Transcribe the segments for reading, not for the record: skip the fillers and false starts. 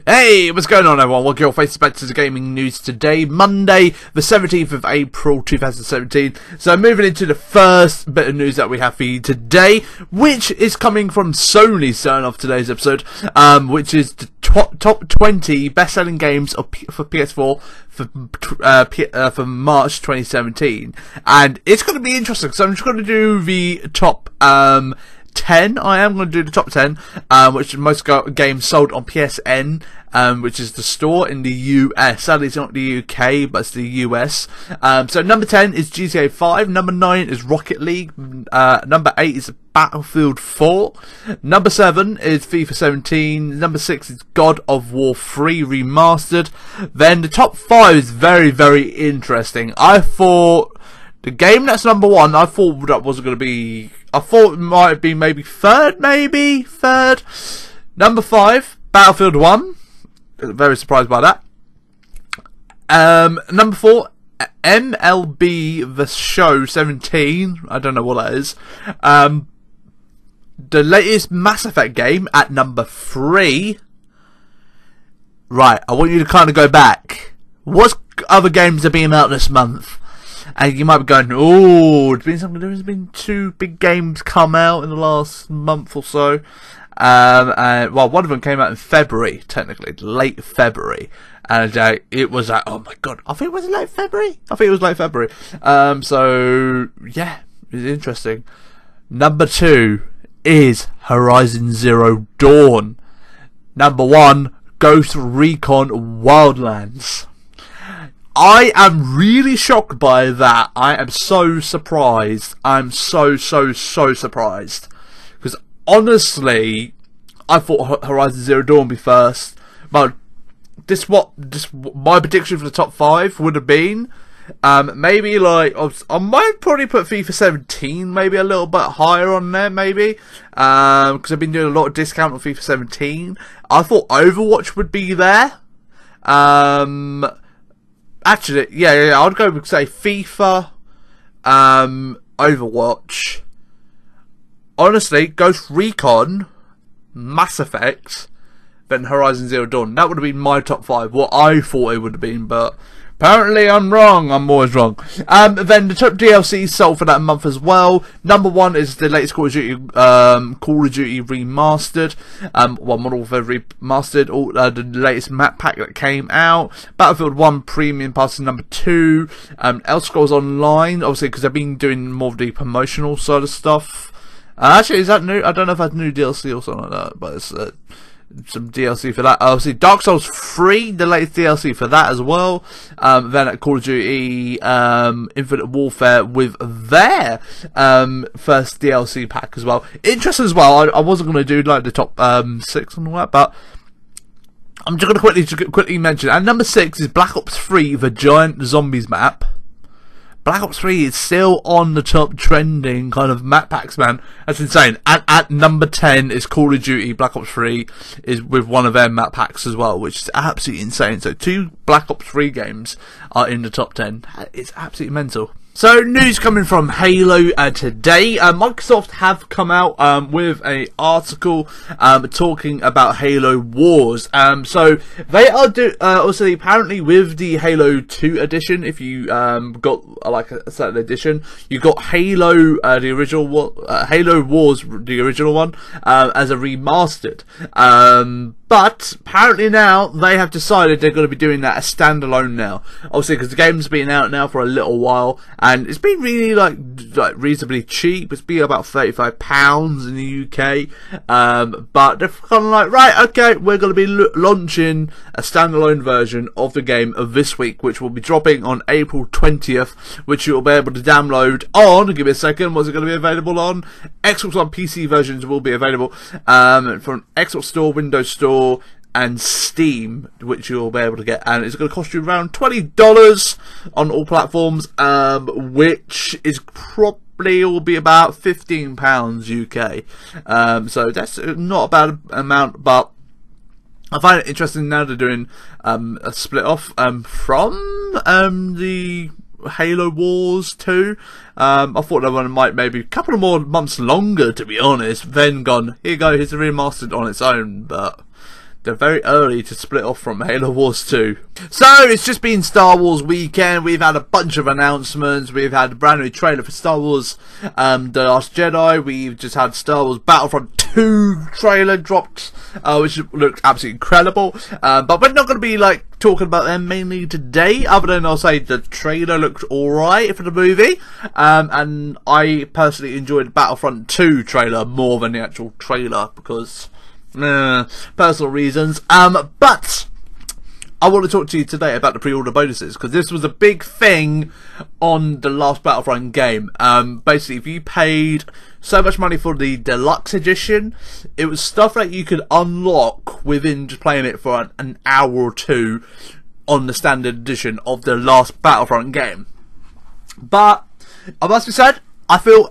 Hey, what's going on everyone? Welcome your faces back to the gaming news today, Monday the 17th of April 2017. So moving into the first bit of news that we have for you today, which is coming from Sony, starting off today's episode, which is the top 20 best-selling games for PS4 for March 2017. And it's going to be interesting, so I'm just going to do the top 10. I am going to do the top 10, which are most games sold on PSN, which is the store in the US. Sadly, it's not the UK, but it's the US. So number 10 is GTA 5. Number 9 is Rocket League. Number 8 is Battlefield 4. Number 7 is FIFA 17. Number 6 is God of War 3 Remastered. Then the top 5 is very, very interesting. I thought the game that's number 1, I thought that wasn't going to be... I thought it might be maybe third. Number 5, Battlefield 1. Very surprised by that. Number 4, MLB The Show 17. I don't know what that is. The latest Mass Effect game at number 3. Right, I want you to kind of go back. What other games are being out this month? And you might be going, oh, there's been 2 big games come out in the last month or so. Well, one of them came out in February, technically, late February. And it was like, oh my god, I think it was late February. So, yeah, it's interesting. Number 2 is Horizon Zero Dawn. Number 1, Ghost Recon Wildlands. I am really shocked by that. I am so surprised. I'm so surprised. Because honestly, I thought Horizon Zero Dawn would be first. But my prediction for the top 5 would have been maybe like I might probably put FIFA 17 maybe a little bit higher on there maybe, because I've been doing a lot of discount on FIFA 17. I thought Overwatch would be there. Actually, yeah, I'd go with say FIFA, Overwatch. Honestly, Ghost Recon, Mass Effect, then Horizon Zero Dawn. That would have been my top 5. What I thought it would have been, but apparently I'm wrong. I'm always wrong. Then the top DLC sold for that month as well. Number 1 is the latest Call of Duty Remastered. Modern Warfare Remastered. The latest map pack that came out. Battlefield 1 Premium Pass is number 2. Elder Scrolls Online, obviously, because they've been doing more of the promotional sort of stuff. Actually, is that new? I don't know if that's new DLC or something like that, but it's some DLC for that. Obviously, Dark Souls 3, the latest DLC for that as well. Then at Call of Duty Infinite Warfare with their first DLC pack as well. Interesting as well. I wasn't going to do like the top 6 and all that, but I'm just going to quickly mention. And number 6 is Black Ops 3, the Giant Zombies map. Black Ops 3 is still on the top trending kind of map packs, man. That's insane. And at number 10 is Call of Duty Black Ops 3 is with one of their map packs as well, which is absolutely insane. So 2 Black Ops 3 games are in the top 10. It's absolutely mental. So, news coming from Halo today. Microsoft have come out with an article talking about Halo Wars. So, they are also apparently with the Halo 2 edition, if you got like a certain edition, you got Halo, the original Halo Wars, the original one, as a remastered. But apparently now they have decided they're going to be doing that as standalone now. Obviously, because the game's been out now for a little while, and it's been really like reasonably cheap. It's been about £35 in the UK. But they're kind of like, right, okay, we're going to be launching a standalone version of the game of this week, which will be dropping on April 20th, which you'll be able to download on. Give me a second. What's it going to be available on? Xbox One PC versions will be available from Xbox Store, Windows Store, and Steam, which you'll be able to get, and it's going to cost you around $20 on all platforms, which is probably will be about £15 UK. So that's not a bad amount, but I find it interesting now they're doing a split off from the Halo Wars 2. I thought that one might maybe a couple of more months longer, to be honest, then gone, here you go, here's a remastered on its own, but they're very early to split off from Halo Wars 2. So, it's just been Star Wars weekend. We've had a bunch of announcements. We've had a brand new trailer for Star Wars The Last Jedi. We've just had Star Wars Battlefront 2 trailer dropped, which looked absolutely incredible. But we're not going to be like talking about them mainly today, other than I'll say the trailer looked alright for the movie. And I personally enjoyed the Battlefront 2 trailer more than the actual trailer because personal reasons. But I want to talk to you today about the pre-order bonuses, because this was a big thing on the last Battlefront game. Basically, if you paid so much money for the deluxe edition, it was stuff that you could unlock within just playing it for an hour or two on the standard edition of the last Battlefront game. But I must be said, I feel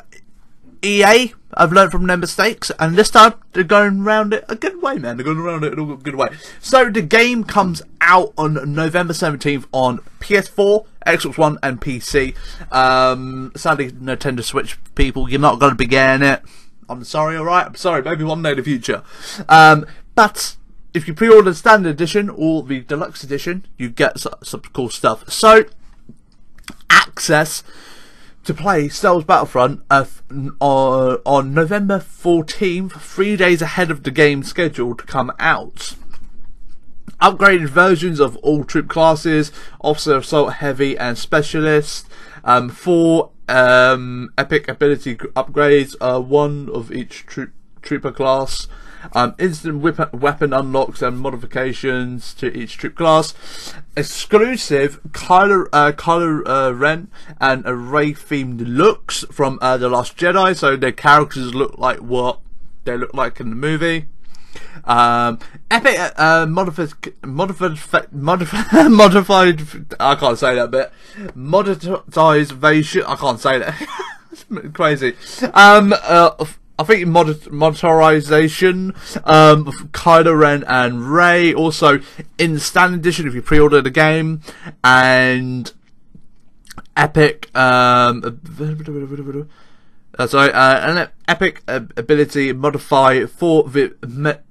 EA have learned from their mistakes, and this time they're going around it a good way, man. They're going around it in a good way. So the game comes out on November 17th on PS4, Xbox One and PC. Sadly, Nintendo Switch people, you're not going to be getting it. I'm sorry, alright? I'm sorry, maybe one day in the future. But if you pre-order the standard edition or the deluxe edition, you get some cool stuff. So, access to play Star Wars Battlefront on November 14th, 3 days ahead of the game scheduled to come out. Upgraded versions of all troop classes, Officer, Assault, Heavy and Specialist. 4 epic ability upgrades, 1 of each trooper class. Instant weapon unlocks and modifications to each troop class. Exclusive Kylo Ren and Rey themed looks from The Last Jedi, so their characters look like what they look like in the movie. Epic modified I can't say that bit. Monetization, I can't say that. It's crazy. I think monetization of Kylo Ren and Rey, also in the standard edition if you pre-order the game, and epic an epic ability modify for the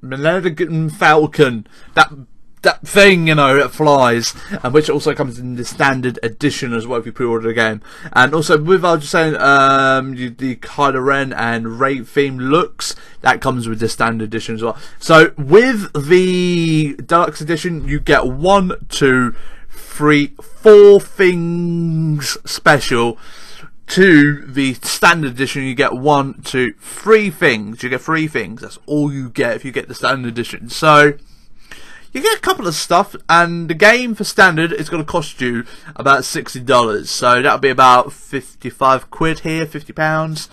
Millennium Falcon, that thing, you know, that flies, and which also comes in the standard edition as well if you pre-order the game. And also, with I was just saying, the Kylo Ren and Rey themed looks, that comes with the standard edition as well. So with the deluxe edition, you get 1, 2, 3, 4 things special. To the standard edition, you get 1, 2, 3 things. You get 3 things. That's all you get if you get the standard edition. So you get a couple of stuff, and the game for standard is going to cost you about $60. So that'll be about 55 quid here, £50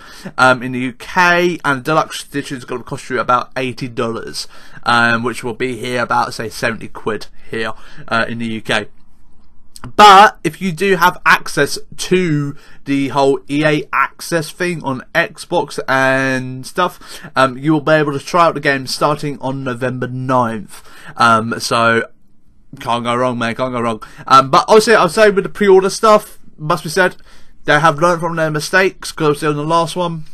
in the UK, and the deluxe edition is going to cost you about $80, which will be here about, say, 70 quid here in the UK. But if you do have access to the whole EA Access thing on Xbox and stuff, you will be able to try out the game starting on November 9th. So can't go wrong, man, can't go wrong. But obviously, I'll say with the pre-order stuff, must be said, they have learned from their mistakes, because on the last one,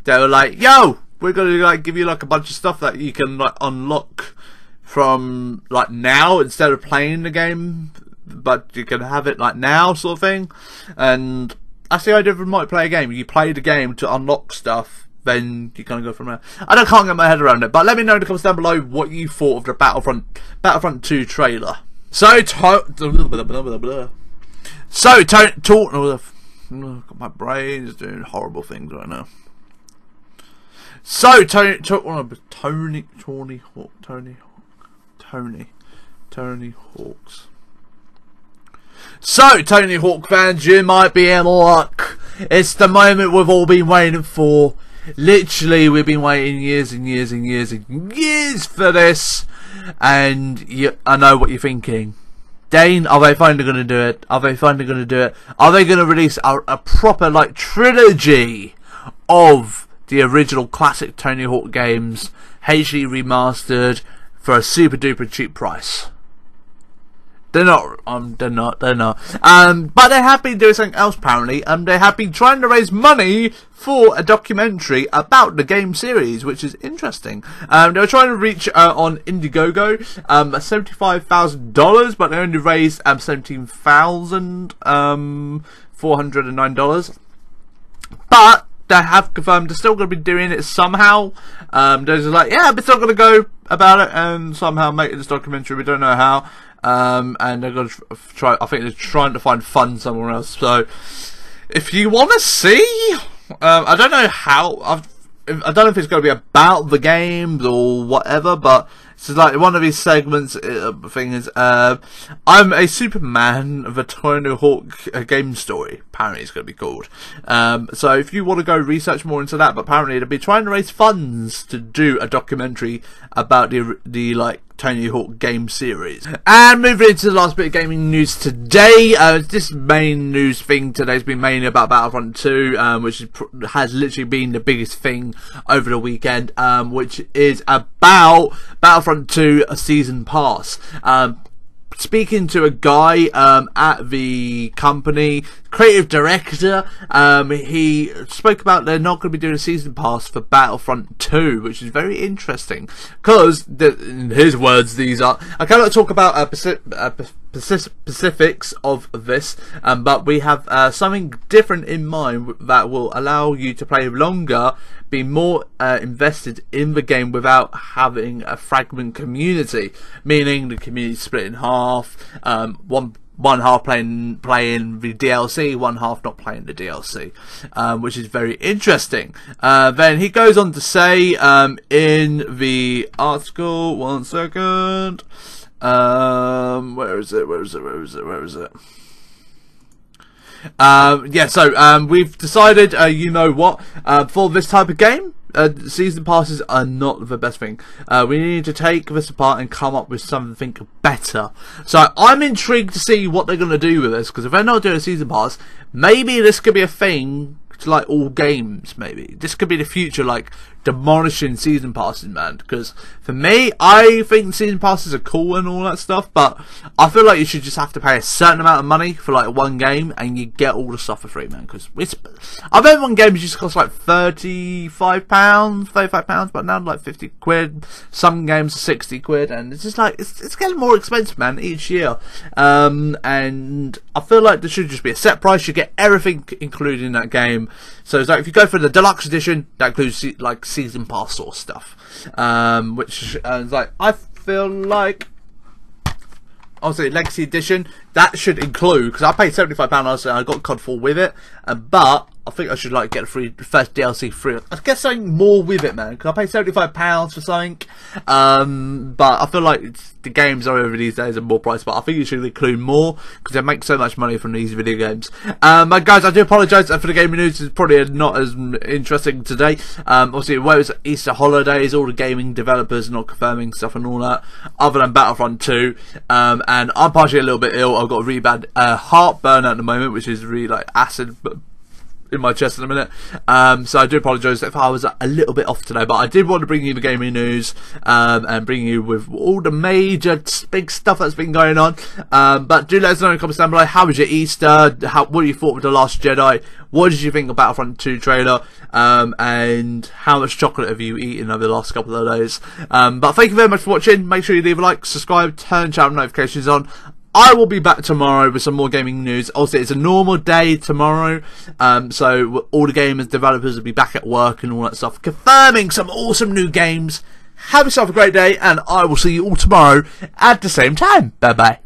they were like, yo, we're going to like give you like a bunch of stuff that you can like unlock from like now instead of playing the game, but you can have it like now, sort of thing. And that's the idea of multiplayer game. You play the game to unlock stuff, then you kind of go from there. I can't get my head around it, but let me know in the comments down below what you thought of the Battlefront 2 trailer. So, my brain is doing horrible things right now. So, Tony Hawk's. So, Tony Hawk fans, you might be in luck. It's the moment we've all been waiting for. Literally, we've been waiting years and years and years and years for this. And I know what you're thinking. Dane, are they finally going to do it? Are they finally going to do it? Are they going to release a proper, like, trilogy of the original classic Tony Hawk games, HD remastered, for a super duper cheap price? They're not. But they have been doing something else apparently. They have been trying to raise money for a documentary about the game series, which is interesting. They were trying to reach on Indiegogo $75,000, but they only raised $17,409. But they have confirmed they're still going to be doing it somehow. They're just like, yeah, we're still going to go about it and somehow make this documentary. We don't know how. And they're going to try. I think they're trying to find funds somewhere else. So, if you want to see, I don't know how. I don't know if it's going to be about the games or whatever, but it's like one of these segments. Thing is, I'm a Superman of a Tony Hawk game story. Apparently, it's going to be called. So if you want to go research more into that, but apparently they'll be trying to raise funds to do a documentary about the like Tony Hawk game series. And moving into the last bit of gaming news today, this main news thing today has been mainly about Battlefront 2, which has literally been the biggest thing over the weekend, which is about Battlefront 2 a season pass. Speaking to a guy at the company, creative director, he spoke about they're not going to be doing a season pass for Battlefront 2, which is very interesting because, in his words, these are. I cannot talk about specifics of this, but we have something different in mind that will allow you to play longer, be more invested in the game without having a fragment community, meaning the community split in half, one half playing the DLC, one half not playing the DLC, which is very interesting. Then he goes on to say in the article, one second, where is it? Yeah, so we've decided, you know what, for this type of game, season passes are not the best thing. We need to take this apart and come up with something better. So I'm intrigued to see what they're going to do with this, because if they're not doing a season pass, maybe this could be a thing to like all games. Maybe this could be the future, like demolishing season passes, man. Because for me, I think season passes are cool and all that stuff, but I feel like you should just have to pay a certain amount of money for like one game and you get all the stuff for free, man. Because I bet one game used to cost like £35, but now like 50 quid. Some games are 60 quid, and it's just like it's getting more expensive, man, each year. And I feel like there should just be a set price. You get everything included in that game. So it's like if you go for the deluxe edition, that includes like season pass sort of stuff, which is like, I feel like obviously Legacy Edition that should include, because I paid £75 honestly, I got COD 4 with it, but I think I should like get the first DLC free. I guess something more with it, man, because I paid £75 for something, but I feel like the games are over these days are more priced, but I think you should include more because they make so much money from these video games. But guys, I do apologise for the gaming news. It's probably not as interesting today. Obviously, where it's Easter holidays, all the gaming developers are not confirming stuff and all that, other than Battlefront 2. And I'm partially a little bit ill. I've got a really bad heartburn at the moment, which is really like acid in my chest in a minute, so I do apologise if I was a little bit off today, but I did want to bring you the gaming news, and bring you with all the major big stuff that's been going on. But do let us know in the comments down below, how was your Easter, what you thought with The Last Jedi, what did you think of Battlefront 2 trailer, and how much chocolate have you eaten over the last couple of days. But thank you very much for watching. Make sure you leave a like, subscribe, turn channel notifications on. I will be back tomorrow with some more gaming news. Also, it's a normal day tomorrow, so all the gamers, developers will be back at work and all that stuff, confirming some awesome new games. Have yourself a great day, and I will see you all tomorrow at the same time. Bye bye.